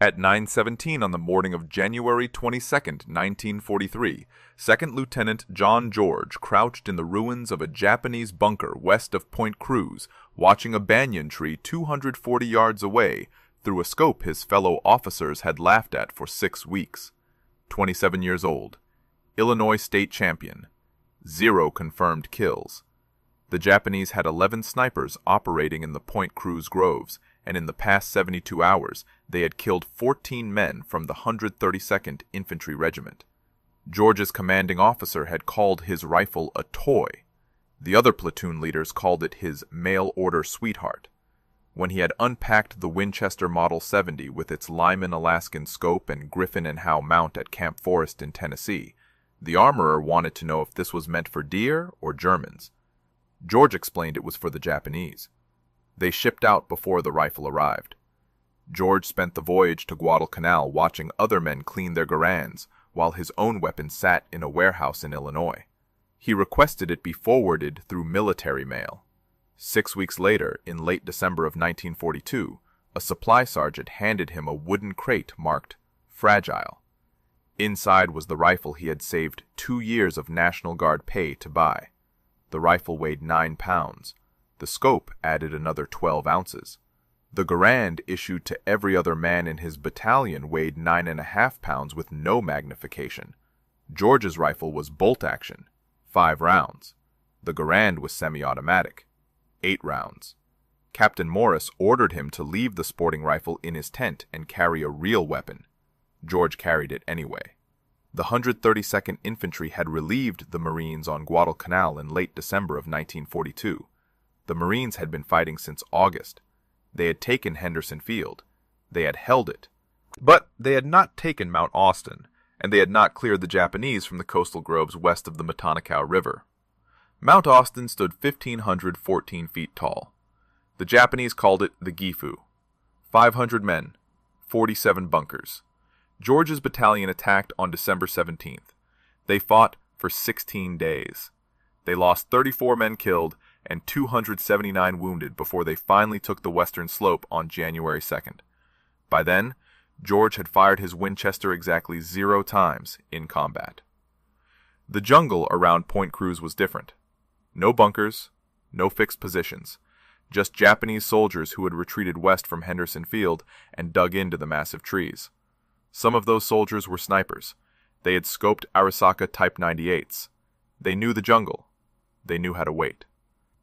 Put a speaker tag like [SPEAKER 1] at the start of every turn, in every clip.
[SPEAKER 1] At 9:17 on the morning of January 22, 1943, Second Lieutenant John George crouched in the ruins of a Japanese bunker west of Point Cruz, watching a banyan tree 240 yards away through a scope his fellow officers had laughed at for 6 weeks. 27 years old, Illinois state champion, 0 confirmed kills. The Japanese had 11 snipers operating in the Point Cruz groves, and in the past 72 hours, they had killed 14 men from the 132nd Infantry Regiment. George's commanding officer had called his rifle a toy. The other platoon leaders called it his mail-order sweetheart. When he had unpacked the Winchester Model 70 with its Lyman Alaskan scope and Griffin and Howe mount at Camp Forest in Tennessee, the armorer wanted to know if this was meant for deer or Germans. George explained it was for the Japanese. They shipped out before the rifle arrived. George spent the voyage to Guadalcanal watching other men clean their Garands, while his own weapon sat in a warehouse in Illinois. He requested it be forwarded through military mail. 6 weeks later, in late December of 1942, a supply sergeant handed him a wooden crate marked "Fragile." Inside was the rifle he had saved 2 years of National Guard pay to buy. The rifle weighed 9 pounds. The scope added another 12 ounces. The Garand issued to every other man in his battalion weighed 9.5 pounds with no magnification. George's rifle was bolt action, 5 rounds. The Garand was semi-automatic, 8 rounds. Captain Morris ordered him to leave the sporting rifle in his tent and carry a real weapon. George carried it anyway. The 132nd Infantry had relieved the Marines on Guadalcanal in late December of 1942. The Marines had been fighting since August. They had taken Henderson Field. They had held it. But they had not taken Mount Austin, and they had not cleared the Japanese from the coastal groves west of the Matanacao River. Mount Austin stood 1,514 feet tall. The Japanese called it the Gifu. 500 men, 47 bunkers. George's battalion attacked on December 17th. They fought for 16 days. They lost 34 men killed and 279 wounded before they finally took the western slope on January 2nd. By then, George had fired his Winchester exactly 0 times in combat. The jungle around Point Cruz was different. No bunkers, no fixed positions, just Japanese soldiers who had retreated west from Henderson Field and dug into the massive trees. Some of those soldiers were snipers. They had scoped Arisaka Type 98s. They knew the jungle. They knew how to wait.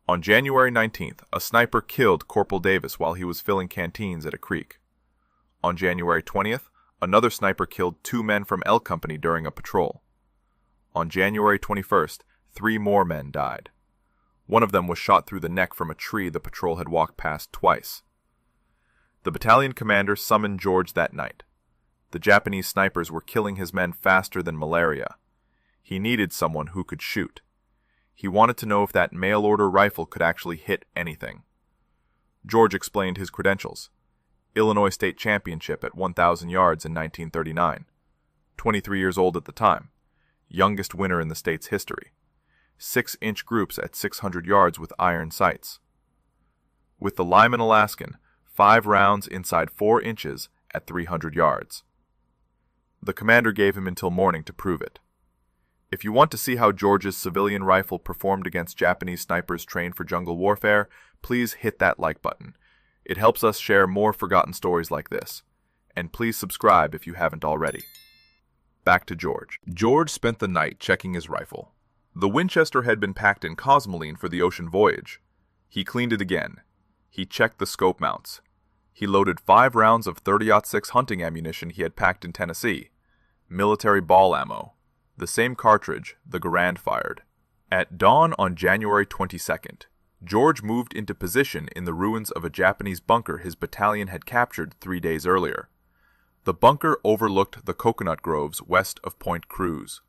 [SPEAKER 1] On January 19th, a sniper killed Corporal Davis while he was filling canteens at a creek. On January 20th, another sniper killed 2 men from L Company during a patrol. On January 21st, 3 more men died. One of them was shot through the neck from a tree the patrol had walked past twice. The battalion commander summoned George that night. The Japanese snipers were killing his men faster than malaria. He needed someone who could shoot. He wanted to know if that mail-order rifle could actually hit anything. George explained his credentials. Illinois state championship at 1,000 yards in 1939. 23 years old at the time. Youngest winner in the state's history. 6-inch groups at 600 yards with iron sights. With the Lyman Alaskan, 5 rounds inside 4 inches at 300 yards. The commander gave him until morning to prove it. If you want to see how George's civilian rifle performed against Japanese snipers trained for jungle warfare, please hit that like button. It helps us share more forgotten stories like this. And please subscribe if you haven't already. Back to George. George spent the night checking his rifle. The Winchester had been packed in cosmoline for the ocean voyage. He cleaned it again. He checked the scope mounts. He loaded 5 rounds of .30-06 hunting ammunition he had packed in Tennessee. Military ball ammo. The same cartridge the Garand fired. At dawn on January 22nd, George moved into position in the ruins of a Japanese bunker his battalion had captured 3 days earlier. The bunker overlooked the coconut groves west of Point Cruz.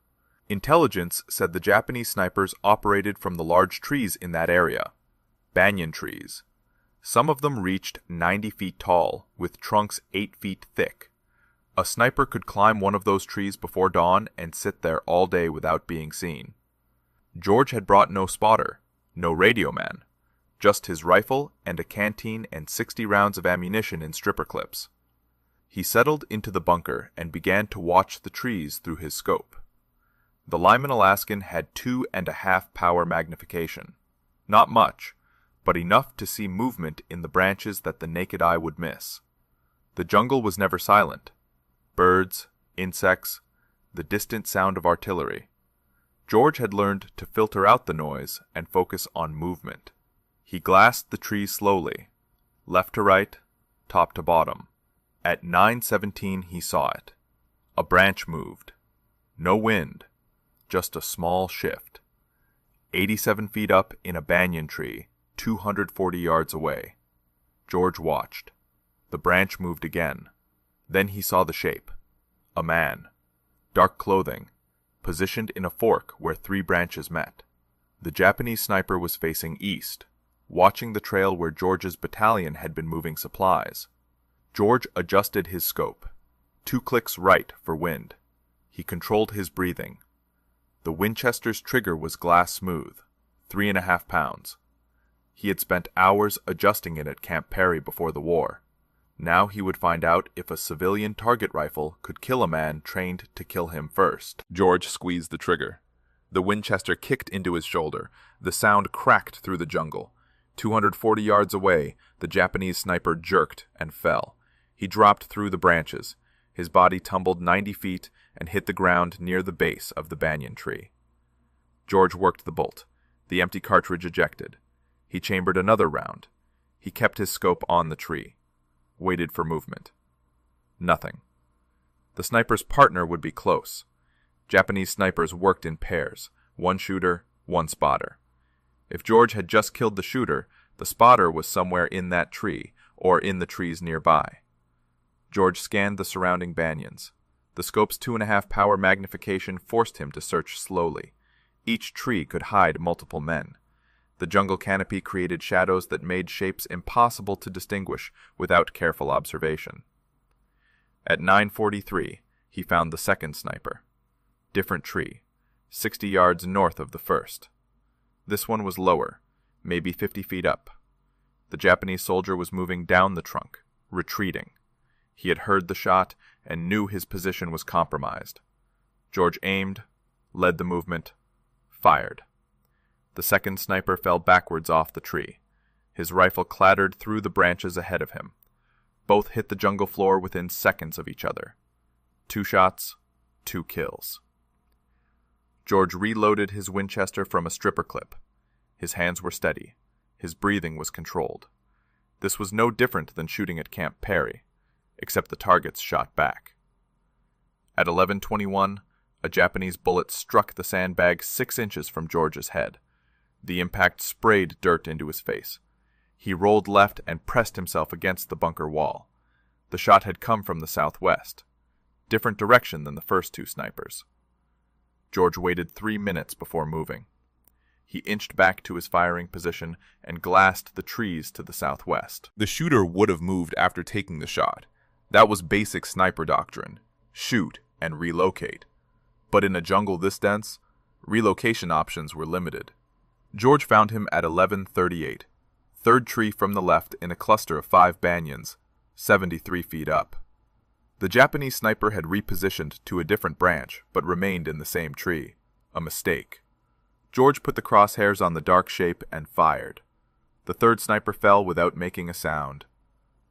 [SPEAKER 1] Intelligence said the Japanese snipers operated from the large trees in that area. Banyan trees. Some of them reached 90 feet tall, with trunks 8 feet thick. A sniper could climb one of those trees before dawn and sit there all day without being seen. George had brought no spotter, no radio man, just his rifle and a canteen and 60 rounds of ammunition in stripper clips. He settled into the bunker and began to watch the trees through his scope. The Lyman Alaskan had 2.5 power magnification. Not much, but enough to see movement in the branches that the naked eye would miss. The jungle was never silent. Birds, insects, the distant sound of artillery. George had learned to filter out the noise and focus on movement. He glassed the trees slowly, left to right, top to bottom. At 9:17 he saw it. A branch moved. No wind, just a small shift. 87 feet up in a banyan tree, 240 yards away. George watched. The branch moved again. Then he saw the shape. A man. Dark clothing, positioned in a fork where 3 branches met. The Japanese sniper was facing east, watching the trail where George's battalion had been moving supplies. George adjusted his scope. 2 clicks right for wind. He controlled his breathing. The Winchester's trigger was glass smooth, 3.5 pounds. He had spent hours adjusting it at Camp Perry before the war. Now he would find out if a civilian target rifle could kill a man trained to kill him first. George squeezed the trigger. The Winchester kicked into his shoulder. The sound cracked through the jungle. 240 yards away, the Japanese sniper jerked and fell. He dropped through the branches. His body tumbled 90 feet and hit the ground near the base of the banyan tree. George worked the bolt. The empty cartridge ejected. He chambered another round. He kept his scope on the tree. Waited for movement. Nothing. The sniper's partner would be close. Japanese snipers worked in pairs, 1 shooter, 1 spotter. If George had just killed the shooter, the spotter was somewhere in that tree or in the trees nearby. George scanned the surrounding banyans. The scope's 2.5 power magnification forced him to search slowly. Each tree could hide multiple men. The jungle canopy created shadows that made shapes impossible to distinguish without careful observation. At 9:43, he found the second sniper. Different tree, 60 yards north of the first. This one was lower, maybe 50 feet up. The Japanese soldier was moving down the trunk, retreating. He had heard the shot and knew his position was compromised. George aimed, led the movement, fired. The second sniper fell backwards off the tree. His rifle clattered through the branches ahead of him. Both hit the jungle floor within seconds of each other. 2 shots, 2 kills. George reloaded his Winchester from a stripper clip. His hands were steady. His breathing was controlled. This was no different than shooting at Camp Perry, except the targets shot back. At 11:21, a Japanese bullet struck the sandbag 6 inches from George's head. The impact sprayed dirt into his face. He rolled left and pressed himself against the bunker wall. The shot had come from the southwest, different direction than the first 2 snipers. George waited 3 minutes before moving. He inched back to his firing position and glassed the trees to the southwest. The shooter would have moved after taking the shot. That was basic sniper doctrine. Shoot and relocate. But in a jungle this dense, relocation options were limited. George found him at 11:38, 3rd tree from the left in a cluster of 5 banyans, 73 feet up. The Japanese sniper had repositioned to a different branch, but remained in the same tree. A mistake. George put the crosshairs on the dark shape and fired. The 3rd sniper fell without making a sound.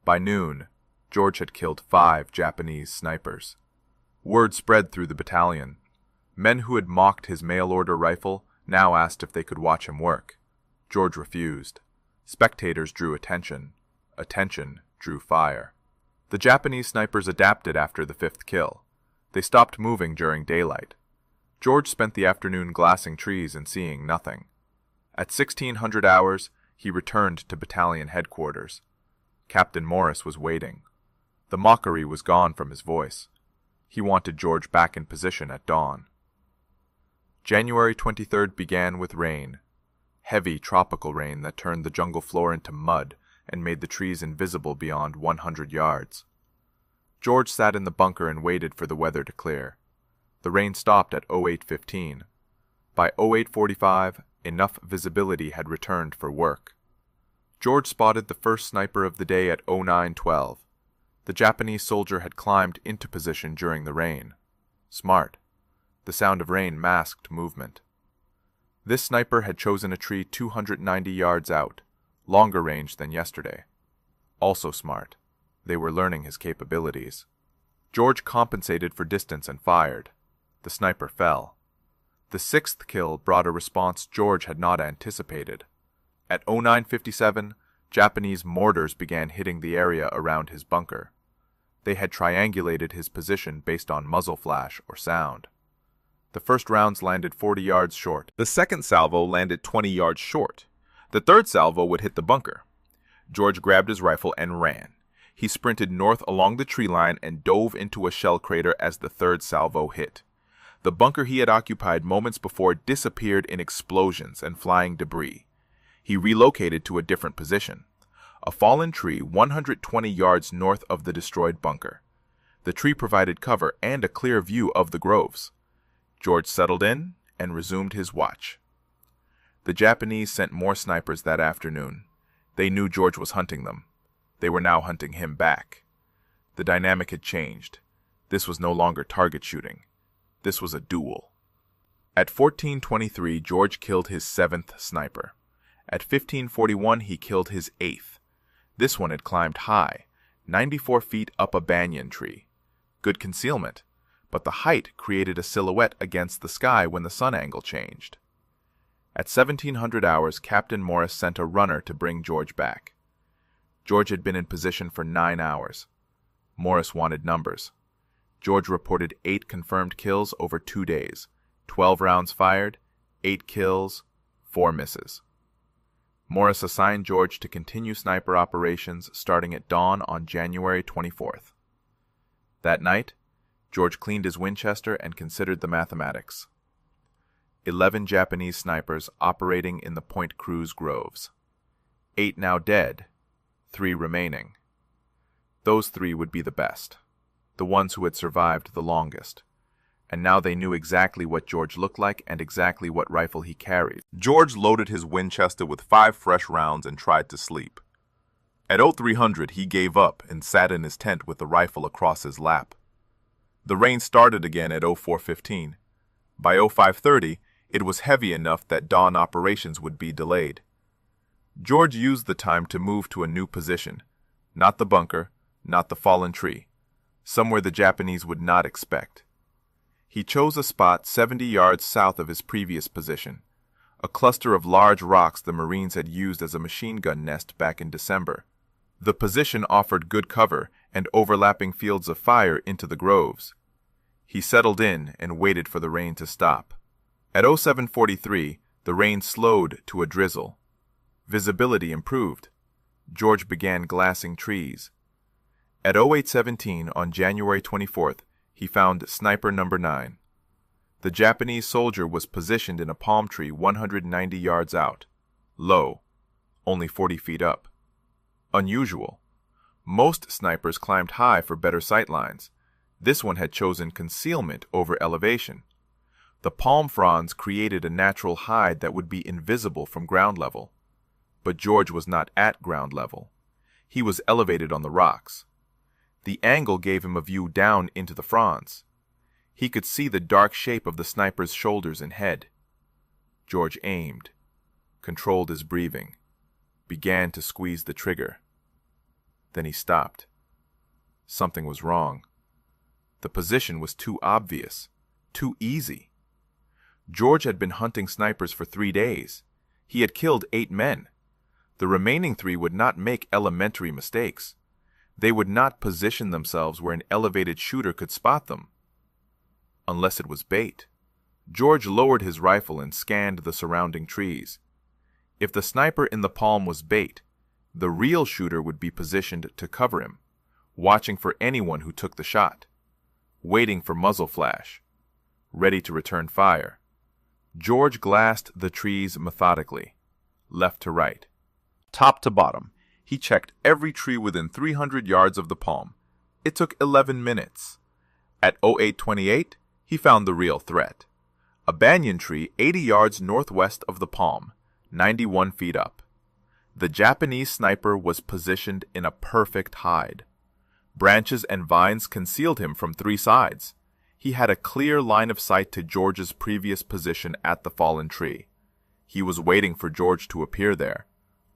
[SPEAKER 1] By noon, George had killed 5 Japanese snipers. Word spread through the battalion. Men who had mocked his mail-order rifle now asked if they could watch him work. George refused. Spectators drew attention. Attention drew fire. The Japanese snipers adapted after the 5th kill. They stopped moving during daylight. George spent the afternoon glassing trees and seeing nothing. At 1600 hours, he returned to battalion headquarters. Captain Morris was waiting. The mockery was gone from his voice. He wanted George back in position at dawn. January 23rd began with rain. Heavy tropical rain that turned the jungle floor into mud and made the trees invisible beyond 100 yards. George sat in the bunker and waited for the weather to clear. The rain stopped at 08:15. By 08:45, enough visibility had returned for work. George spotted the first sniper of the day at 09:12. The Japanese soldier had climbed into position during the rain. Smart. The sound of rain masked movement. This sniper had chosen a tree 290 yards out, longer range than yesterday. Also smart. They were learning his capabilities. George compensated for distance and fired. The sniper fell. The sixth kill brought a response George had not anticipated. At 09:57, Japanese mortars began hitting the area around his bunker. They had triangulated his position based on muzzle flash or sound. The first rounds landed 40 yards short. The second salvo landed 20 yards short. The third salvo would hit the bunker. George grabbed his rifle and ran. He sprinted north along the tree line and dove into a shell crater as the third salvo hit. The bunker he had occupied moments before disappeared in explosions and flying debris. He relocated to a different position. A fallen tree 120 yards north of the destroyed bunker. The tree provided cover and a clear view of the groves. George settled in and resumed his watch. The Japanese sent more snipers that afternoon. They knew George was hunting them. They were now hunting him back. The dynamic had changed. This was no longer target shooting. This was a duel. At 14:23, George killed his 7th sniper. At 15:41, he killed his 8th. This one had climbed high, 94 feet up a banyan tree. Good concealment, but the height created a silhouette against the sky when the sun angle changed. At 1700 hours, Captain Morris sent a runner to bring George back. George had been in position for 9 hours. Morris wanted numbers. George reported 8 confirmed kills over 2 days, 12 rounds fired, 8 kills, 4 misses. Morris assigned George to continue sniper operations starting at dawn on January 24th. That night, George cleaned his Winchester and considered the mathematics. 11 Japanese snipers operating in the Point Cruz groves. 8 now dead, 3 remaining. Those 3 would be the best, the ones who had survived the longest. And now they knew exactly what George looked like and exactly what rifle he carried. George loaded his Winchester with 5 fresh rounds and tried to sleep. At 0300, he gave up and sat in his tent with the rifle across his lap. The rain started again at 04:15. By 05:30, it was heavy enough that dawn operations would be delayed. George used the time to move to a new position. Not the bunker, not the fallen tree. Somewhere the Japanese would not expect. He chose a spot 70 yards south of his previous position, a cluster of large rocks the Marines had used as a machine gun nest back in December. The position offered good cover and overlapping fields of fire into the groves. He settled in and waited for the rain to stop. At 07:43, the rain slowed to a drizzle. Visibility improved. George began glassing trees. At 08:17 on January 24th, he found sniper number 9. The Japanese soldier was positioned in a palm tree 190 yards out. Low, only 40 feet up. Unusual. Most snipers climbed high for better sight lines. This one had chosen concealment over elevation. The palm fronds created a natural hide that would be invisible from ground level. But George was not at ground level. He was elevated on the rocks. The angle gave him a view down into the fronds. He could see the dark shape of the sniper's shoulders and head. George aimed, controlled his breathing, began to squeeze the trigger. Then he stopped. Something was wrong. The position was too obvious, too easy. George had been hunting snipers for 3 days. He had killed 8 men. The remaining 3 would not make elementary mistakes. They would not position themselves where an elevated shooter could spot them. Unless it was bait. George lowered his rifle and scanned the surrounding trees. If the sniper in the palm was bait, the real shooter would be positioned to cover him, watching for anyone who took the shot, waiting for muzzle flash, ready to return fire. George glassed the trees methodically, left to right, top to bottom. He checked every tree within 300 yards of the palm. It took 11 minutes. At 08:28, he found the real threat. A banyan tree 80 yards northwest of the palm, 91 feet up. The Japanese sniper was positioned in a perfect hide. Branches and vines concealed him from three sides. He had a clear line of sight to George's previous position at the fallen tree. He was waiting for George to appear there,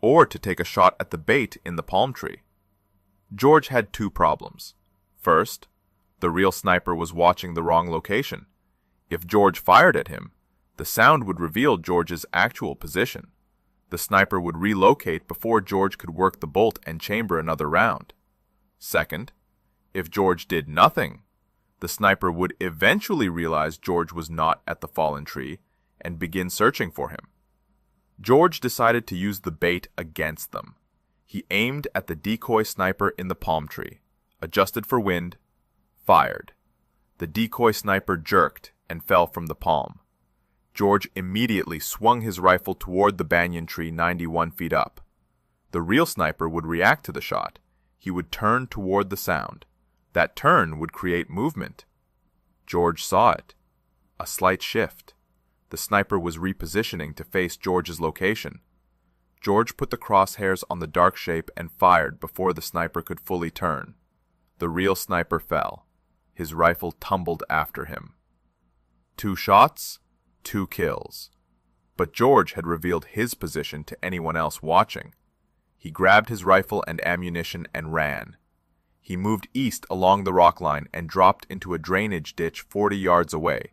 [SPEAKER 1] or to take a shot at the bait in the palm tree. George had two problems. First, the real sniper was watching the wrong location. If George fired at him, the sound would reveal George's actual position. The sniper would relocate before George could work the bolt and chamber another round. Second, if George did nothing, the sniper would eventually realize George was not at the fallen tree and begin searching for him. George decided to use the bait against them. He aimed at the decoy sniper in the palm tree, adjusted for wind, fired. The decoy sniper jerked and fell from the palm. George immediately swung his rifle toward the banyan tree 91 feet up. The real sniper would react to the shot. He would turn toward the sound. That turn would create movement. George saw it. A slight shift. The sniper was repositioning to face George's location. George put the crosshairs on the dark shape and fired before the sniper could fully turn. The real sniper fell. His rifle tumbled after him. 2 shots, 2 kills. But George had revealed his position to anyone else watching. He grabbed his rifle and ammunition and ran. He moved east along the rock line and dropped into a drainage ditch 40 yards away.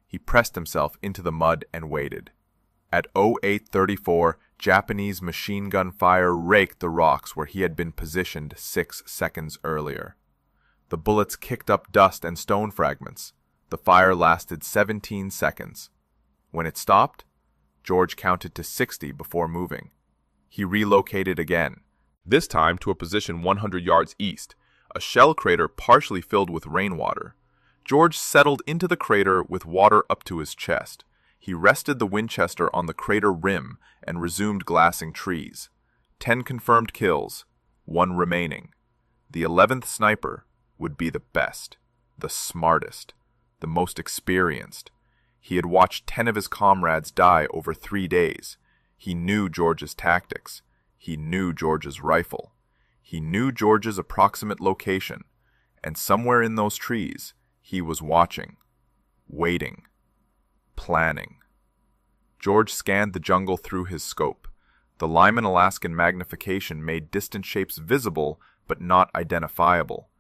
[SPEAKER 1] He pressed himself into the mud and waited. At 08:34, Japanese machine gun fire raked the rocks where he had been positioned 6 seconds earlier. The bullets kicked up dust and stone fragments. The fire lasted 17 seconds. When it stopped, George counted to 60 before moving. He relocated again, this time to a position 100 yards east, a shell crater partially filled with rainwater. George settled into the crater with water up to his chest. He rested the Winchester on the crater rim and resumed glassing trees. 10 confirmed kills, 1 remaining. The 11th sniper would be the best, the smartest, the most experienced. He had watched 10 of his comrades die over 3 days. He knew George's tactics. He knew George's rifle. He knew George's approximate location, and somewhere in those trees, he was watching, waiting, planning. George scanned the jungle through his scope. The Lyman Alaskan magnification made distant shapes visible but not identifiable.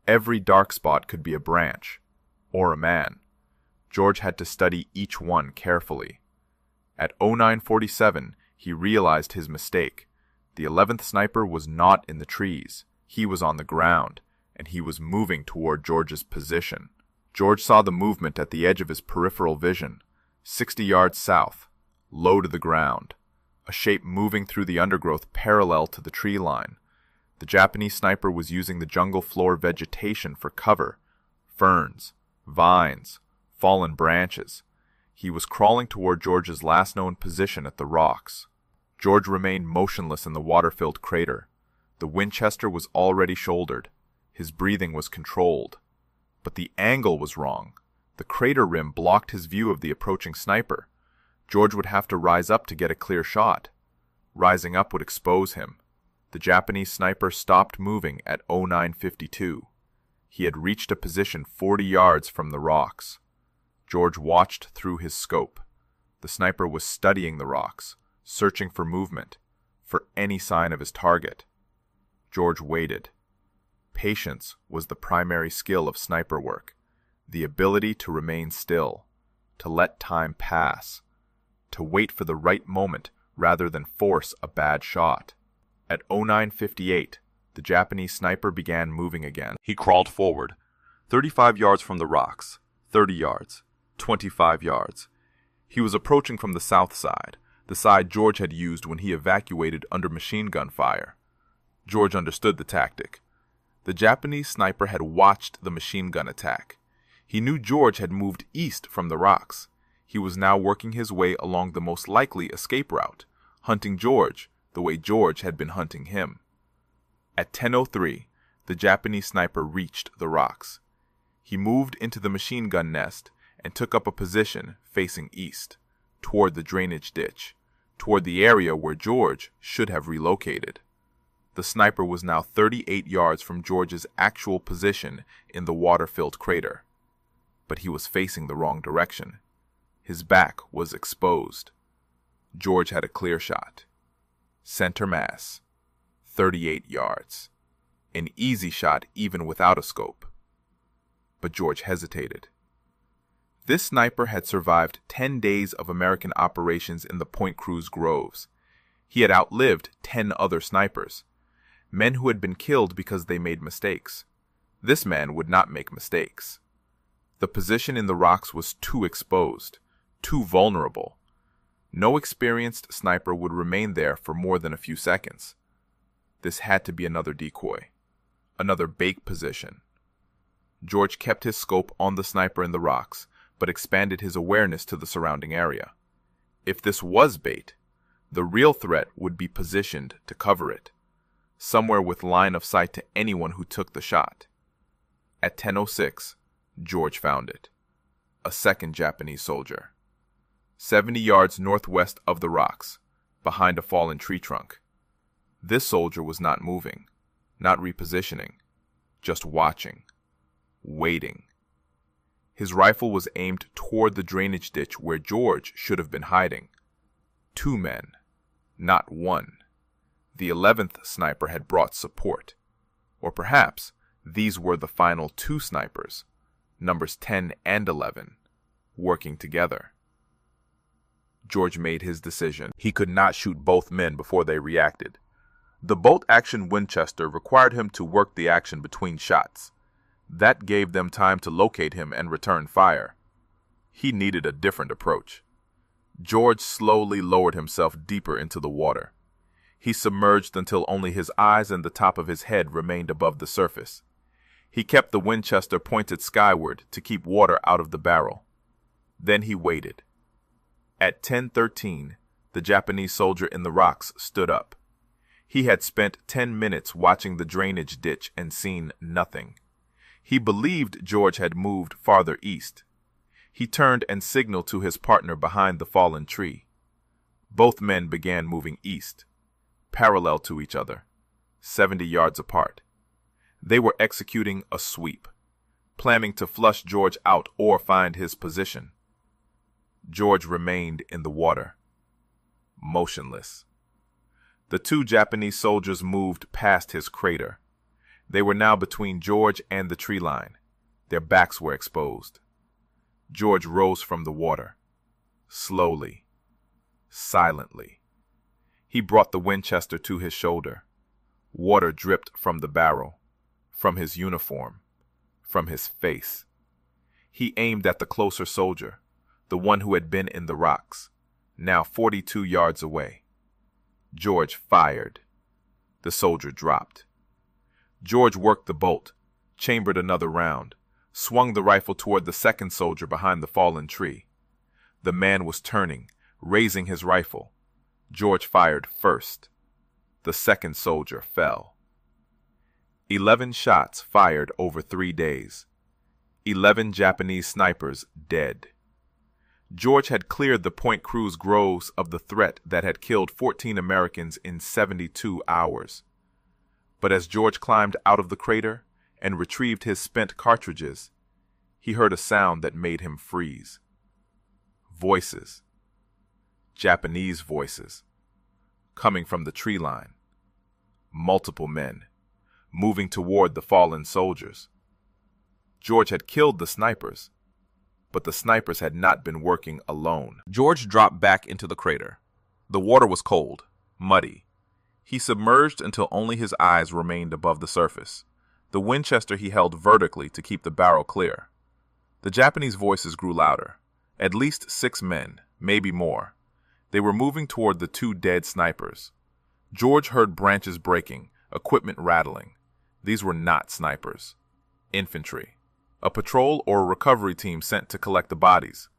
[SPEAKER 1] Every dark spot could be a branch, or a man. George had to study each one carefully. At 09:47, he realized his mistake. The 11th sniper was not in the trees. He was on the ground, and he was moving toward George's position. George saw the movement at the edge of his peripheral vision, 60 yards south, low to the ground, a shape moving through the undergrowth parallel to the tree line. The Japanese sniper was using the jungle floor vegetation for cover, ferns, vines, fallen branches. He was crawling toward George's last known position at the rocks. George remained motionless in the water-filled crater. The Winchester was already shouldered. His breathing was controlled. But the angle was wrong. The crater rim blocked his view of the approaching sniper. George would have to rise up to get a clear shot. Rising up would expose him. The Japanese sniper stopped moving at 09:52. He had reached a position 40 yards from the rocks. George watched through his scope. The sniper was studying the rocks, searching for movement, for any sign of his target. George waited. Patience was the primary skill of sniper work, the ability to remain still, to let time pass, to wait for the right moment rather than force a bad shot. At 09:58, the Japanese sniper began moving again. He crawled forward, 35 yards from the rocks, 30 yards, 25 yards. He was approaching from the south side, the side George had used when he evacuated under machine gun fire. George understood the tactic. The Japanese sniper had watched the machine gun attack. He knew George had moved east from the rocks. He was now working his way along the most likely escape route, hunting George the way George had been hunting him. At 10:03, the Japanese sniper reached the rocks. He moved into the machine gun nest and took up a position facing east, toward the drainage ditch, toward the area where George should have relocated. The sniper was now 38 yards from George's actual position in the water-filled crater. But he was facing the wrong direction. His back was exposed. George had a clear shot. Center mass, 38 yards. An easy shot even without a scope. But George hesitated. This sniper had survived 10 days of American operations in the Point Cruz groves. He had outlived 10 other snipers, men who had been killed because they made mistakes. This man would not make mistakes. The position in the rocks was too exposed, too vulnerable. No experienced sniper would remain there for more than a few seconds. This had to be another decoy, another bait position. George kept his scope on the sniper in the rocks, but expanded his awareness to the surrounding area. If this was bait, the real threat would be positioned to cover it, somewhere with line of sight to anyone who took the shot. At 10:06, George found it. A second Japanese soldier. 70 yards northwest of the rocks, behind a fallen tree trunk. This soldier was not moving, not repositioning, just watching, waiting. His rifle was aimed toward the drainage ditch where George should have been hiding. 2 men, not 1. The 11th sniper had brought support. Or perhaps these were the final 2 snipers, numbers 10 and 11, working together. George made his decision. He could not shoot both men before they reacted. The bolt-action Winchester required him to work the action between shots. That gave them time to locate him and return fire. He needed a different approach. George slowly lowered himself deeper into the water. He submerged until only his eyes and the top of his head remained above the surface. He kept the Winchester pointed skyward to keep water out of the barrel. Then he waited. At 10:13, the Japanese soldier in the rocks stood up. He had spent 10 minutes watching the drainage ditch and seen nothing. He believed George had moved farther east. He turned and signaled to his partner behind the fallen tree. Both men began moving east, parallel to each other, 70 yards apart. They were executing a sweep, planning to flush George out or find his position. George remained in the water, motionless. The 2 Japanese soldiers moved past his crater. They were now between George and the tree line. Their backs were exposed. George rose from the water, slowly, silently. He brought the Winchester to his shoulder. Water dripped from the barrel, from his uniform, from his face. He aimed at the closer soldier, the one who had been in the rocks, now 42 yards away. George fired. The soldier dropped. George worked the bolt, chambered another round, swung the rifle toward the second soldier behind the fallen tree. The man was turning, raising his rifle. George fired first. The second soldier fell. 11 shots fired over 3 days. 11 Japanese snipers dead. George had cleared the Point Cruz groves of the threat that had killed 14 Americans in 72 hours. But as George climbed out of the crater and retrieved his spent cartridges, he heard a sound that made him freeze. Voices. Japanese voices. Coming from the tree line. Multiple men, moving toward the fallen soldiers. George had killed the snipers, but the snipers had not been working alone. George dropped back into the crater. The water was cold, muddy. He submerged until only his eyes remained above the surface. The Winchester he held vertically to keep the barrel clear. The Japanese voices grew louder. At least 6 men, maybe more. They were moving toward the 2 dead snipers. George heard branches breaking, equipment rattling. These were not snipers. Infantry. A patrol or a recovery team sent to collect the bodies.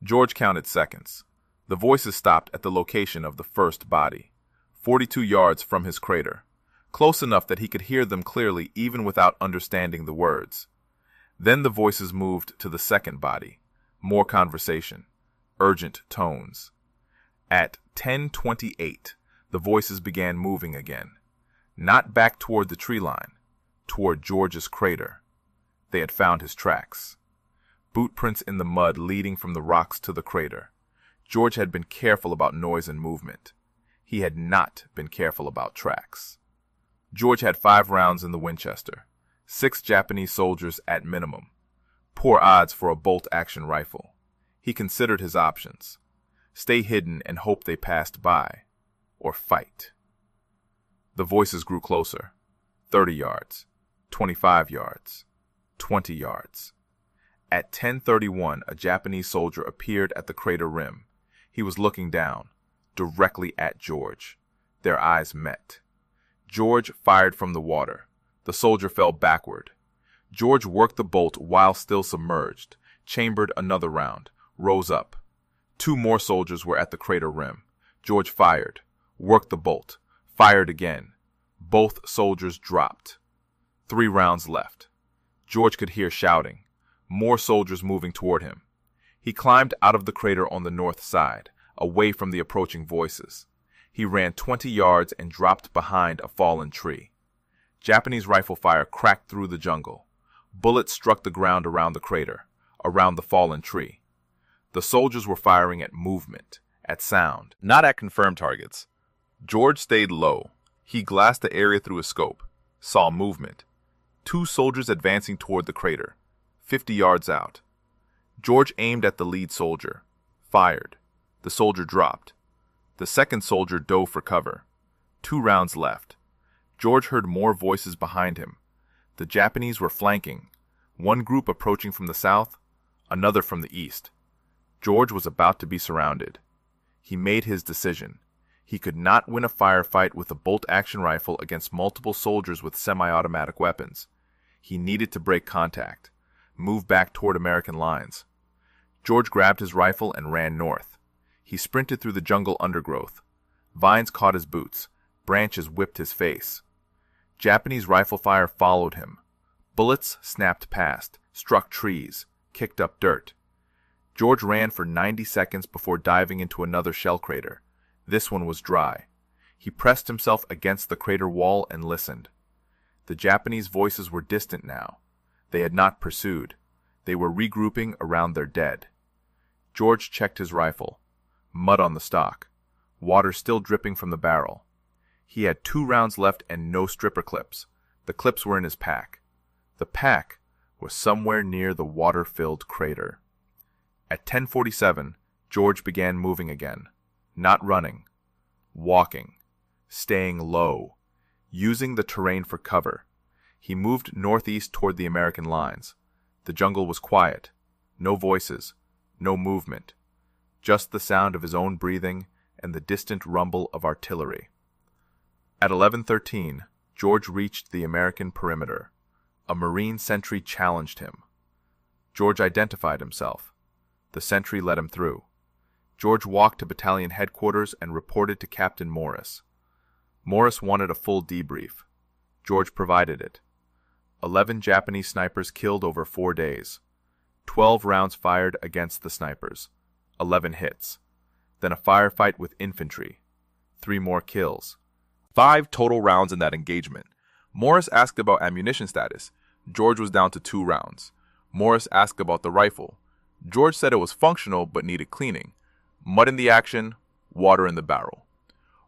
[SPEAKER 1] George counted seconds. The voices stopped at the location of the first body, 42 yards from his crater, close enough that he could hear them clearly even without understanding the words. Then the voices moved to the second body. More conversation. Urgent tones. At 10:28, the voices began moving again. Not back toward the tree line, toward George's crater. They had found his tracks. Boot prints in the mud leading from the rocks to the crater. George had been careful about noise and movement. He had not been careful about tracks. George had 5 rounds in the Winchester, 6 Japanese soldiers at minimum. Poor odds for a bolt-action rifle. He considered his options. Stay hidden and hope they passed by, or fight. The voices grew closer. 30 yards, 25 yards, 20 yards. At 10:31, a Japanese soldier appeared at the crater rim. He was looking down, directly at George. Their eyes met. George fired from the water. The soldier fell backward. George worked the bolt while still submerged, chambered another round, rose up. 2 more soldiers were at the crater rim. George fired, worked the bolt, fired again. Both soldiers dropped. 3 rounds left. George could hear shouting. More soldiers moving toward him. He climbed out of the crater on the north side, away from the approaching voices. He ran 20 yards and dropped behind a fallen tree. Japanese rifle fire cracked through the jungle. Bullets struck the ground around the crater, around the fallen tree. The soldiers were firing at movement, at sound, not at confirmed targets. George stayed low. He glassed the area through his scope, saw movement. 2 soldiers advancing toward the crater, 50 yards out. George aimed at the lead soldier, fired. The soldier dropped. The second soldier dove for cover. 2 rounds left. George heard more voices behind him. The Japanese were flanking, one group approaching from the south, another from the east. George was about to be surrounded. He made his decision. He could not win a firefight with a bolt-action rifle against multiple soldiers with semi-automatic weapons. He needed to break contact, move back toward American lines. George grabbed his rifle and ran north. He sprinted through the jungle undergrowth. Vines caught his boots. Branches whipped his face. Japanese rifle fire followed him. Bullets snapped past, struck trees, kicked up dirt. George ran for 90 seconds before diving into another shell crater. This one was dry. He pressed himself against the crater wall and listened. The Japanese voices were distant now. They had not pursued. They were regrouping around their dead. George checked his rifle. Mud on the stock. Water still dripping from the barrel. He had 2 rounds left and no stripper clips. The clips were in his pack. The pack was somewhere near the water-filled crater. At 10:47, George began moving again. Not running. Walking. Staying low. Using the terrain for cover. He moved northeast toward the American lines. The jungle was quiet. No voices. No movement. Just the sound of his own breathing and the distant rumble of artillery. At 11:13, George reached the American perimeter. A Marine sentry challenged him. George identified himself. The sentry let him through. George walked to battalion headquarters and reported to Captain Morris. Morris wanted a full debrief. George provided it. 11 Japanese snipers killed over 4 days. 12 rounds fired against the snipers. 11 hits. Then a firefight with infantry. 3 more kills. 5 total rounds in that engagement. Morris asked about ammunition status. George was down to 2 rounds. Morris asked about the rifle. George said it was functional but needed cleaning. Mud in the action, water in the barrel.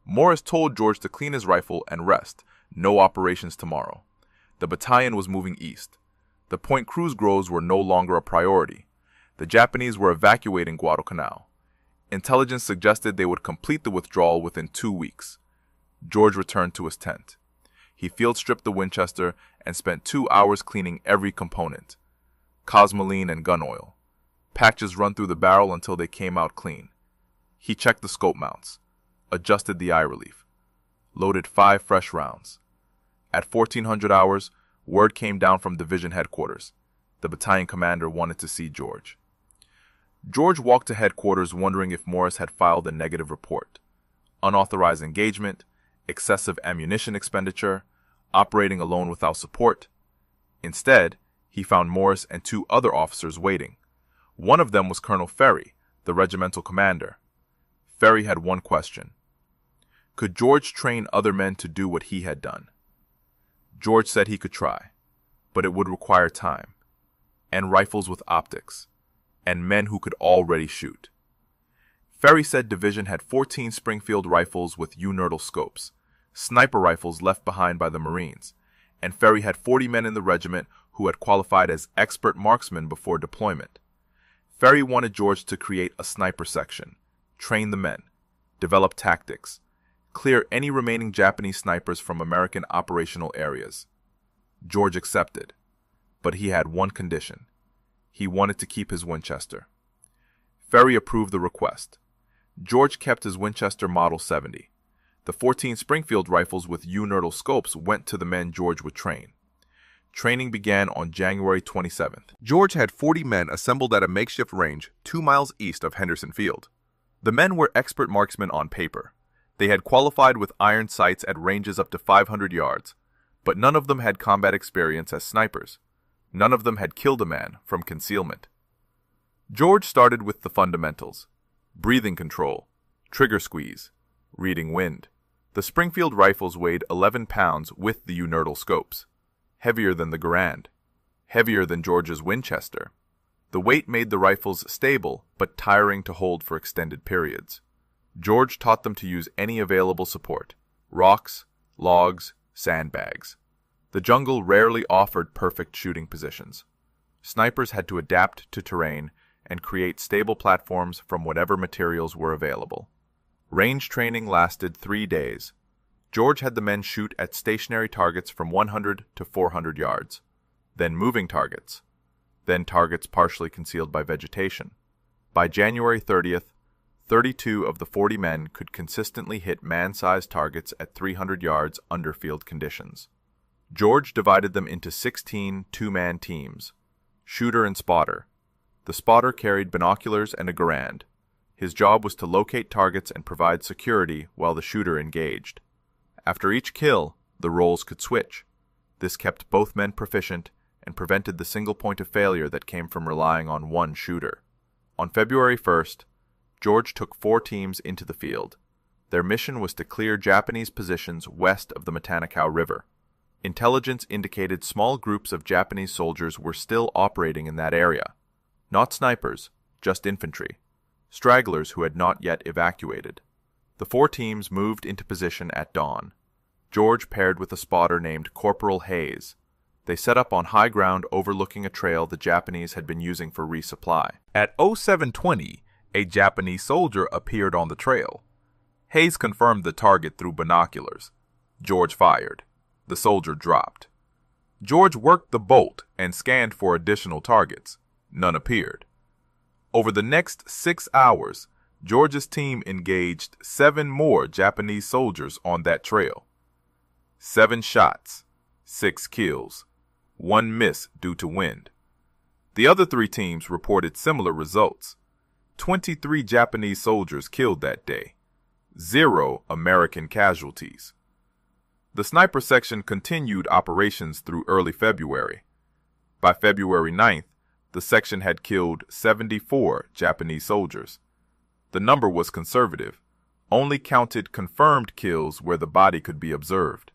[SPEAKER 1] Morris told George to clean his rifle and rest. No operations tomorrow. The battalion was moving east. The Point Cruz groves were no longer a priority. The Japanese were evacuating Guadalcanal. Intelligence suggested they would complete the withdrawal within 2 weeks. George returned to his tent. He field-stripped the Winchester and spent 2 hours cleaning every component. Cosmoline and gun oil. Patches run through the barrel until they came out clean. He checked the scope mounts. Adjusted the eye relief. Loaded 5 fresh rounds. At 1400 hours, word came down from division headquarters. The battalion commander wanted to see George. George walked to headquarters wondering if Morris had filed a negative report. Unauthorized engagement, excessive ammunition expenditure, operating alone without support. Instead, he found Morris and 2 other officers waiting. One of them was Colonel Ferry, the regimental commander. Ferry had one question. Could George train other men to do what he had done? George said he could try, but it would require time, and rifles with optics, and men who could already shoot. Ferry said division had 14 Springfield rifles with uninertal scopes, sniper rifles left behind by the Marines, and Ferry had 40 men in the regiment who had qualified as expert marksmen before deployment. Ferry wanted George to create a sniper section, train the men, develop tactics, clear any remaining Japanese snipers from American operational areas. George accepted, but he had one condition. He wanted to keep his Winchester. Ferry approved the request. George kept his Winchester Model 70. The 14 Springfield rifles with uninertal scopes went to the men George would train. Training began on January 27th. George had 40 men assembled at a makeshift range 2 miles east of Henderson Field. The men were expert marksmen on paper. They had qualified with iron sights at ranges up to 500 yards, but none of them had combat experience as snipers. None of them had killed a man from concealment. George started with the fundamentals: breathing control, trigger squeeze, reading wind. The Springfield rifles weighed 11 pounds with the uninertal scopes, heavier than the Garand, heavier than George's Winchester. The weight made the rifles stable but tiring to hold for extended periods. George taught them to use any available support: rocks, logs, sandbags. The jungle rarely offered perfect shooting positions. Snipers had to adapt to terrain and create stable platforms from whatever materials were available. Range training lasted 3 days. George had the men shoot at stationary targets from 100 to 400 yards, then moving targets, then targets partially concealed by vegetation. By January 30th, 32 of the 40 men could consistently hit man-sized targets at 300 yards under field conditions. George divided them into 16 two-man teams, shooter and spotter. The spotter carried binoculars and a Garand. His job was to locate targets and provide security while the shooter engaged. After each kill, the roles could switch. This kept both men proficient and prevented the single point of failure that came from relying on one shooter. On February 1st, George took 4 teams into the field. Their mission was to clear Japanese positions west of the Guadalcanal River. Intelligence indicated small groups of Japanese soldiers were still operating in that area. Not snipers, just infantry, stragglers who had not yet evacuated. The 4 teams moved into position at dawn. George paired with a spotter named Corporal Hayes. They set up on high ground overlooking a trail the Japanese had been using for resupply. At 0720, a Japanese soldier appeared on the trail. Hayes confirmed the target through binoculars. George fired. The soldier dropped. George worked the bolt and scanned for additional targets. None appeared. Over the next 6 hours, George's team engaged 7 more Japanese soldiers on that trail. 7 shots, 6 kills, 1 miss due to wind. The other 3 teams reported similar results. 23 Japanese soldiers killed that day. 0 American casualties. The sniper section continued operations through early February. By February 9th, the section had killed 74 Japanese soldiers. The number was conservative, only counted confirmed kills where the body could be observed.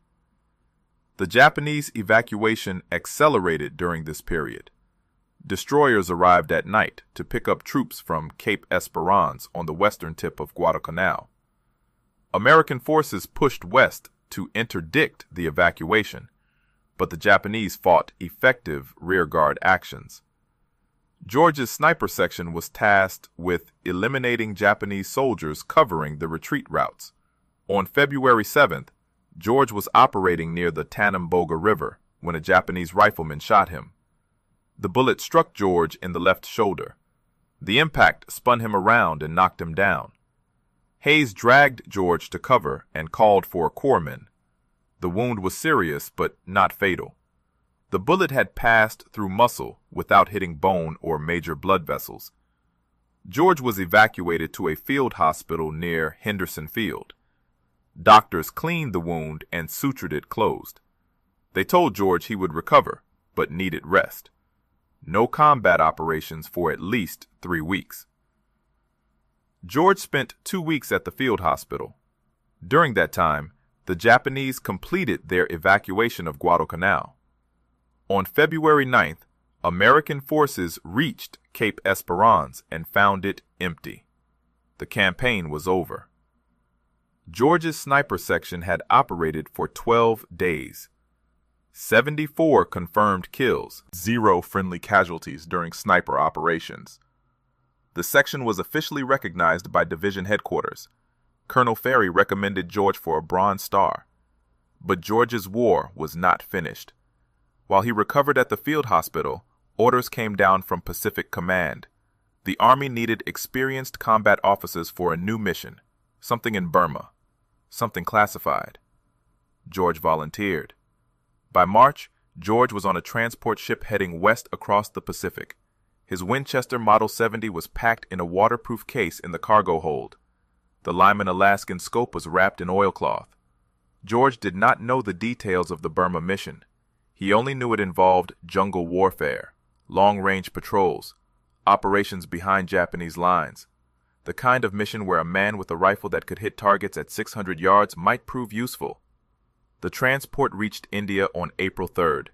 [SPEAKER 1] The Japanese evacuation accelerated during this period. Destroyers arrived at night to pick up troops from Cape Esperance on the western tip of Guadalcanal. American forces pushed west to interdict the evacuation, but the Japanese fought effective rearguard actions. George's sniper section was tasked with eliminating Japanese soldiers covering the retreat routes. On February 7th, George was operating near the Tanamboga River when a Japanese rifleman shot him. The bullet struck George in the left shoulder. The impact spun him around and knocked him down. Hayes dragged George to cover and called for corpsmen. The wound was serious but not fatal. The bullet had passed through muscle without hitting bone or major blood vessels. George was evacuated to a field hospital near Henderson Field. Doctors cleaned the wound and sutured it closed. They told George he would recover, but needed rest. No combat operations for at least 3 weeks. George spent 2 weeks at the field hospital. During that time, The Japanese completed their evacuation of Guadalcanal. On February 9th, American forces reached Cape Esperance and found it empty. The campaign was over. George's sniper section had operated for 12 days. 74 confirmed kills, 0 friendly casualties during sniper operations. The section was officially recognized by division headquarters. Colonel Ferry recommended George for a Bronze Star. But George's war was not finished. While he recovered at the field hospital, orders came down from Pacific Command. The Army needed experienced combat officers for a new mission, something in Burma, something classified. George volunteered. By March, George was on a transport ship heading west across the Pacific. His Winchester Model 70 was packed in a waterproof case in the cargo hold. The Lyman Alaskan scope was wrapped in oilcloth. George did not know the details of the Burma mission. He only knew it involved jungle warfare, long-range patrols, operations behind Japanese lines, the kind of mission where a man with a rifle that could hit targets at 600 yards might prove useful. The transport reached India on April 3rd.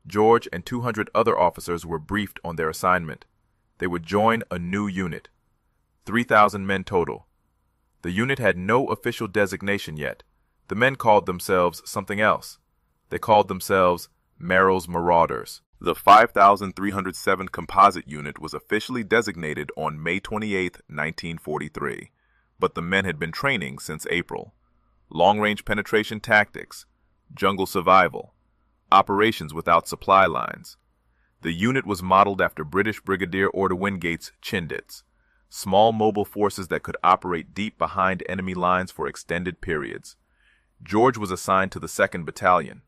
[SPEAKER 1] George and 200 other officers were briefed on their assignment. They would join a new unit. 3,000 men total. The unit had no official designation yet. The men called themselves something else. They called themselves Merrill's Marauders. The 5,307 Composite Unit was officially designated on May 28, 1943, but the men had been training since April. Long-range penetration tactics, jungle survival, operations without supply lines. The unit was modeled after British Brigadier Order Wingate's Chindits, small mobile forces that could operate deep behind enemy lines for extended periods. George was assigned to the 2nd Battalion.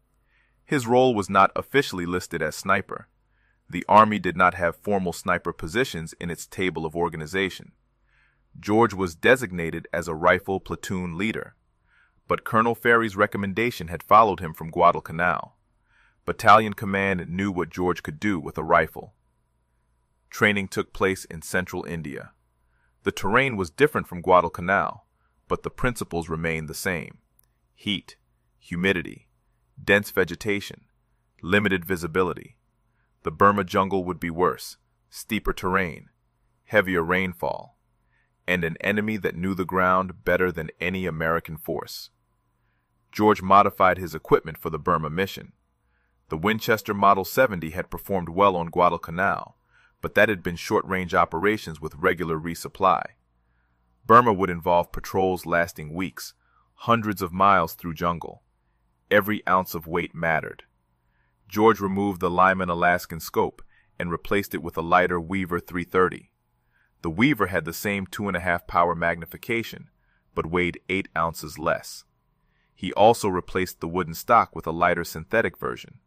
[SPEAKER 1] His role was not officially listed as sniper. The Army did not have formal sniper positions in its table of organization. George was designated as a rifle platoon leader, but Colonel Ferry's recommendation had followed him from Guadalcanal. Battalion command knew what George could do with a rifle. Training took place in central India. The terrain was different from Guadalcanal, but the principles remained the same. Heat, humidity, dense vegetation, limited visibility. The Burma jungle would be worse, steeper terrain, heavier rainfall, and an enemy that knew the ground better than any American force. George modified his equipment for the Burma mission. The Winchester Model 70 had performed well on Guadalcanal, but that had been short-range operations with regular resupply. Burma would involve patrols lasting weeks, hundreds of miles through jungle. Every ounce of weight mattered. George removed the Lyman Alaskan scope and replaced it with a lighter Weaver 330. The Weaver had the same 2.5 power magnification, but weighed 8 ounces less. He also replaced the wooden stock with a lighter synthetic version.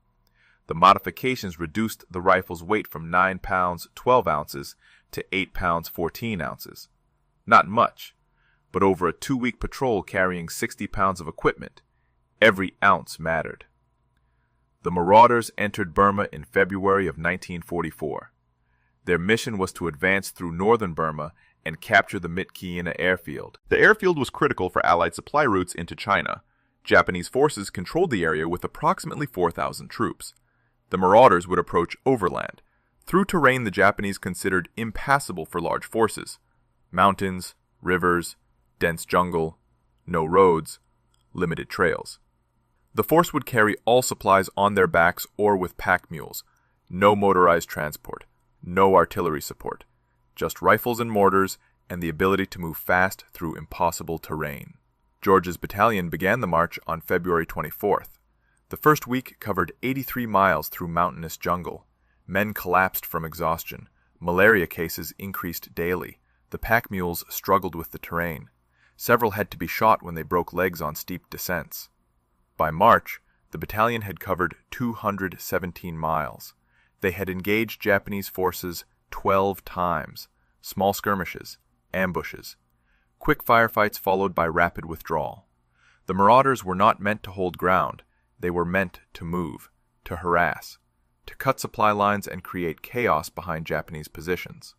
[SPEAKER 1] The modifications reduced the rifle's weight from 9 pounds 12 ounces to 8 pounds 14 ounces. Not much, but over a 2-week patrol carrying 60 pounds of equipment, every ounce mattered. The Marauders entered Burma in February of 1944. Their mission was to advance through northern Burma and capture the Mitkiina airfield. The airfield was critical for Allied supply routes into China. Japanese forces controlled the area with approximately 4,000 troops. The Marauders would approach overland, through terrain the Japanese considered impassable for large forces. Mountains, rivers, dense jungle, no roads, limited trails. The force would carry all supplies on their backs or with pack mules. No motorized transport, no artillery support, just rifles and mortars and the ability to move fast through impossible terrain. George's battalion began the march on February 24th. The first week covered 83 miles through mountainous jungle. Men collapsed from exhaustion. Malaria cases increased daily. The pack mules struggled with the terrain. Several had to be shot when they broke legs on steep descents. By March, the battalion had covered 217 miles. They had engaged Japanese forces 12 times, small skirmishes, ambushes. Quick firefights followed by rapid withdrawal. The Marauders were not meant to hold ground. They were meant to move, to harass, to cut supply lines and create chaos behind Japanese positions.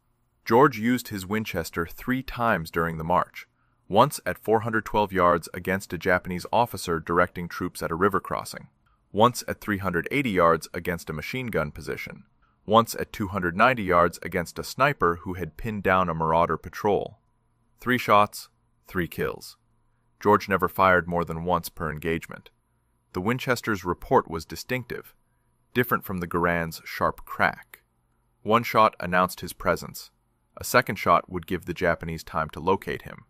[SPEAKER 1] George used his Winchester 3 times during the march, once at 412 yards against a Japanese officer directing troops at a river crossing, once at 380 yards against a machine gun position, once at 290 yards against a sniper who had pinned down a marauder patrol. 3 shots, 3 kills. George never fired more than once per engagement. The Winchester's report was distinctive, different from the Garand's sharp crack. 1 shot announced his presence. A 2nd shot would give the Japanese time to locate him.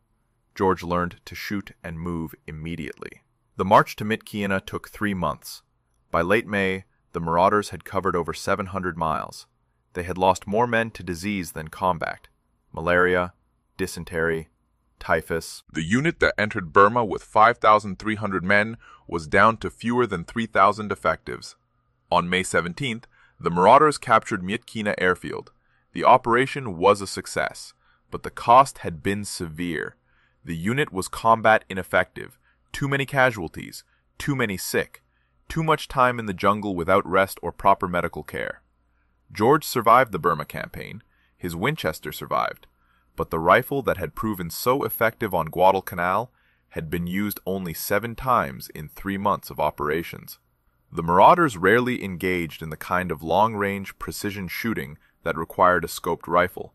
[SPEAKER 1] George learned to shoot and move immediately. The march to Myitkyina took 3 months. By late May, the marauders had covered over 700 miles. They had lost more men to disease than combat: malaria, dysentery, typhus. The unit that entered Burma with 5,300 men was down to fewer than 3,000 effectives. On May 17th, the marauders captured Myitkyina airfield. The operation was a success, but the cost had been severe. The unit was combat ineffective, too many casualties, too many sick, too much time in the jungle without rest or proper medical care. George survived the Burma campaign. His Winchester survived, but the rifle that had proven so effective on Guadalcanal had been used only 7 times in 3 months of operations. The marauders rarely engaged in the kind of long-range precision shooting that required a scoped rifle.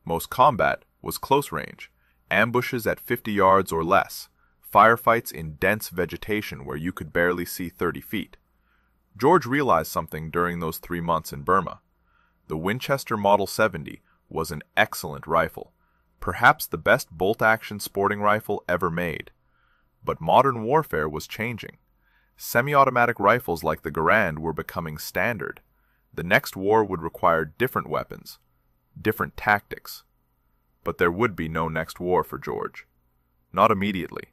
[SPEAKER 1] Most combat was close range, ambushes at 50 yards or less, firefights in dense vegetation where you could barely see 30 feet. George realized something during those 3 months in Burma. The Winchester Model 70 was an excellent rifle, perhaps the best bolt-action sporting rifle ever made. But modern warfare was changing. Semi-automatic rifles like the Garand were becoming standard. The next war would require different weapons, different tactics. But there would be no next war for George. Not immediately.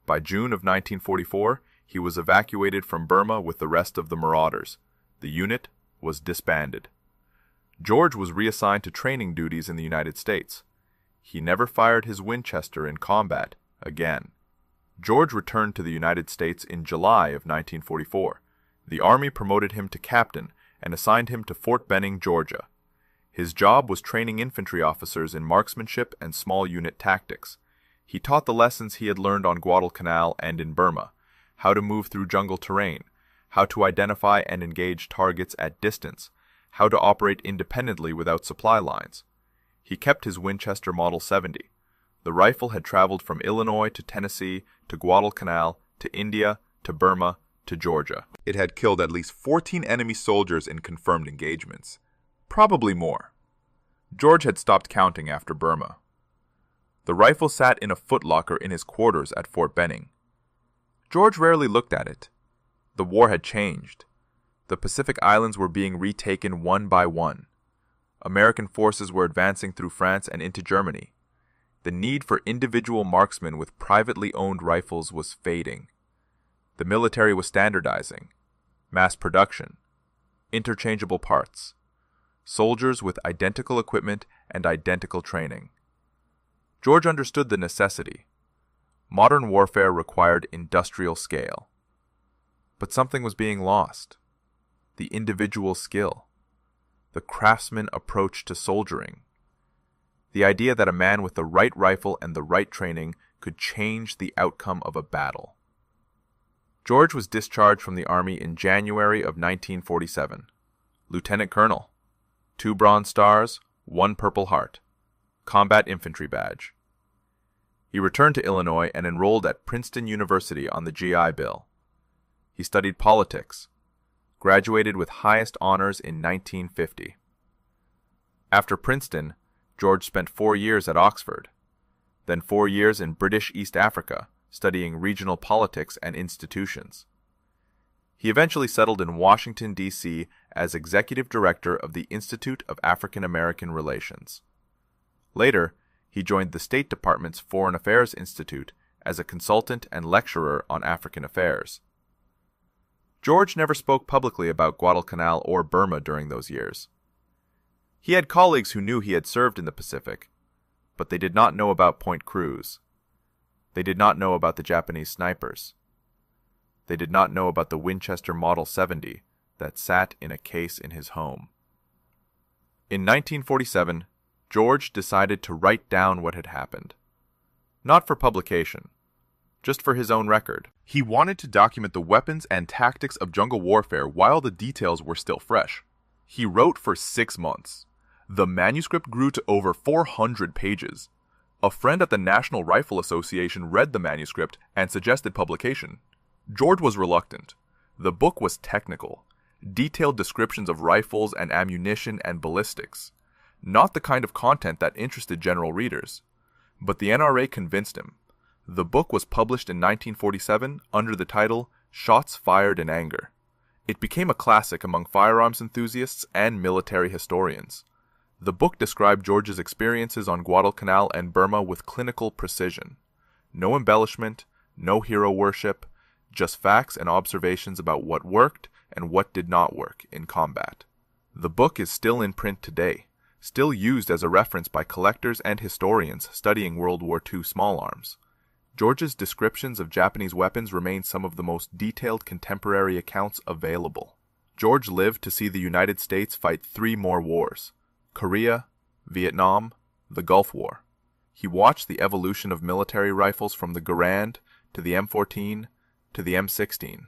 [SPEAKER 1] By June of 1944, he was evacuated from Burma with the rest of the marauders. The unit was disbanded. George was reassigned to training duties in the United States. He never fired his Winchester in combat again. George returned to the United States in July of 1944. The Army promoted him to captain and assigned him to Fort Benning, Georgia. His job was training infantry officers in marksmanship and small unit tactics. He taught the lessons he had learned on Guadalcanal and in Burma: how to move through jungle terrain, how to identify and engage targets at distance, how to operate independently without supply lines. He kept his Winchester Model 70. The rifle had traveled from Illinois to Tennessee to Guadalcanal to India to Burma to Georgia. It had killed at least 14 enemy soldiers in confirmed engagements. Probably more. George had stopped counting after Burma. The rifle sat in a footlocker in his quarters at Fort Benning. George rarely looked at it. The war had changed. The Pacific Islands were being retaken one by one. American forces were advancing through France and into Germany. The need for individual marksmen with privately owned rifles was fading. The military was standardizing. Mass production. Interchangeable parts. Soldiers with identical equipment and identical training. George understood the necessity. Modern warfare required industrial scale. But something was being lost. The individual skill. The craftsman approach to soldiering. The idea that a man with the right rifle and the right training could change the outcome of a battle. George was discharged from the Army in January of 1947. Lieutenant Colonel. 2 Bronze Stars, 1 Purple Heart. Combat Infantry Badge. He returned to Illinois and enrolled at Princeton University on the GI Bill. He studied politics. Graduated with highest honors in 1950. After Princeton, George spent 4 years at Oxford, then 4 years in British East Africa, studying regional politics and institutions. He eventually settled in Washington, D.C. as executive director of the Institute of African American Relations. Later, he joined the State Department's Foreign Affairs Institute as a consultant and lecturer on African affairs. George never spoke publicly about Guadalcanal or Burma during those years. He had colleagues who knew he had served in the Pacific, but they did not know about Point Cruz. They did not know about the Japanese snipers. They did not know about the Winchester Model 70 that sat in a case in his home. In 1947, George decided to write down what had happened. Not for publication, just for his own record. He wanted to document the weapons and tactics of jungle warfare while the details were still fresh. He wrote for 6 months. The manuscript grew to over 400 pages. A friend at the National Rifle Association read the manuscript and suggested publication. George was reluctant. The book was technical, detailed descriptions of rifles and ammunition and ballistics, not the kind of content that interested general readers. But the NRA convinced him. The book was published in 1947 under the title Shots Fired in Anger. It became a classic among firearms enthusiasts and military historians. The book described George's experiences on Guadalcanal and Burma with clinical precision. No embellishment, no hero worship, just facts and observations about what worked and what did not work in combat. The book is still in print today, still used as a reference by collectors and historians studying World War II small arms. George's descriptions of Japanese weapons remain some of the most detailed contemporary accounts available. George lived to see the United States fight 3 more wars: Korea, Vietnam, the Gulf War. He watched the evolution of military rifles from the Garand to the M14 to the M16.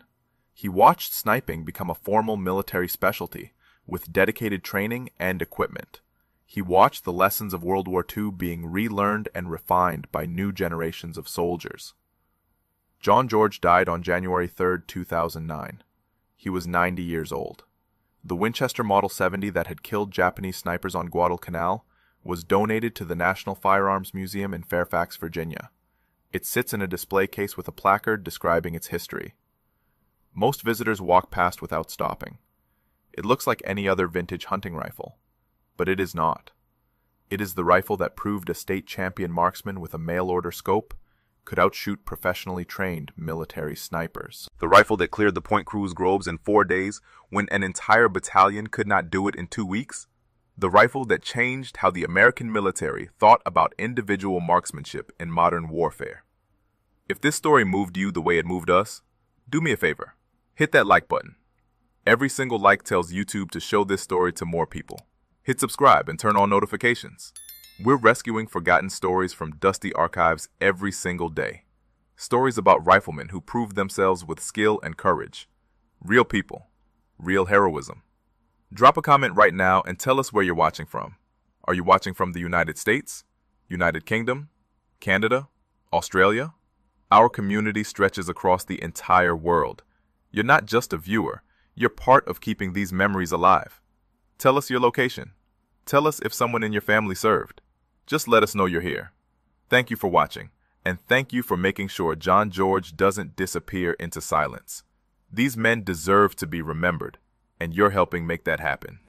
[SPEAKER 1] He watched sniping become a formal military specialty with dedicated training and equipment. He watched the lessons of World War II being relearned and refined by new generations of soldiers. John George died on January 3, 2009. He was 90 years old. The Winchester Model 70 that had killed Japanese snipers on Guadalcanal was donated to the National Firearms Museum in Fairfax, Virginia. It sits in a display case with a placard describing its history. Most visitors walk past without stopping. It looks like any other vintage hunting rifle, but it is not. It is the rifle that proved a state champion marksman with a mail-order scope could outshoot professionally trained military snipers. The rifle that cleared the Point Cruz groves in 4 days when an entire battalion could not do it in 2 weeks. The rifle that changed how the American military thought about individual marksmanship in modern warfare. If this story moved you the way it moved us, do me a favor. Hit that like button. Every single like tells YouTube to show this story to more people. Hit subscribe and turn on notifications. We're rescuing forgotten stories from dusty archives every single day. Stories about riflemen who proved themselves with skill and courage. Real people. Real heroism. Drop a comment right now and tell us where you're watching from. Are you watching from the United States, United Kingdom, Canada, Australia? Our community stretches across the entire world. You're not just a viewer, you're part of keeping these memories alive. Tell us your location. Tell us if someone in your family served. Just let us know you're here. Thank you for watching, and thank you for making sure John George doesn't disappear into silence. These men deserve to be remembered, and you're helping make that happen.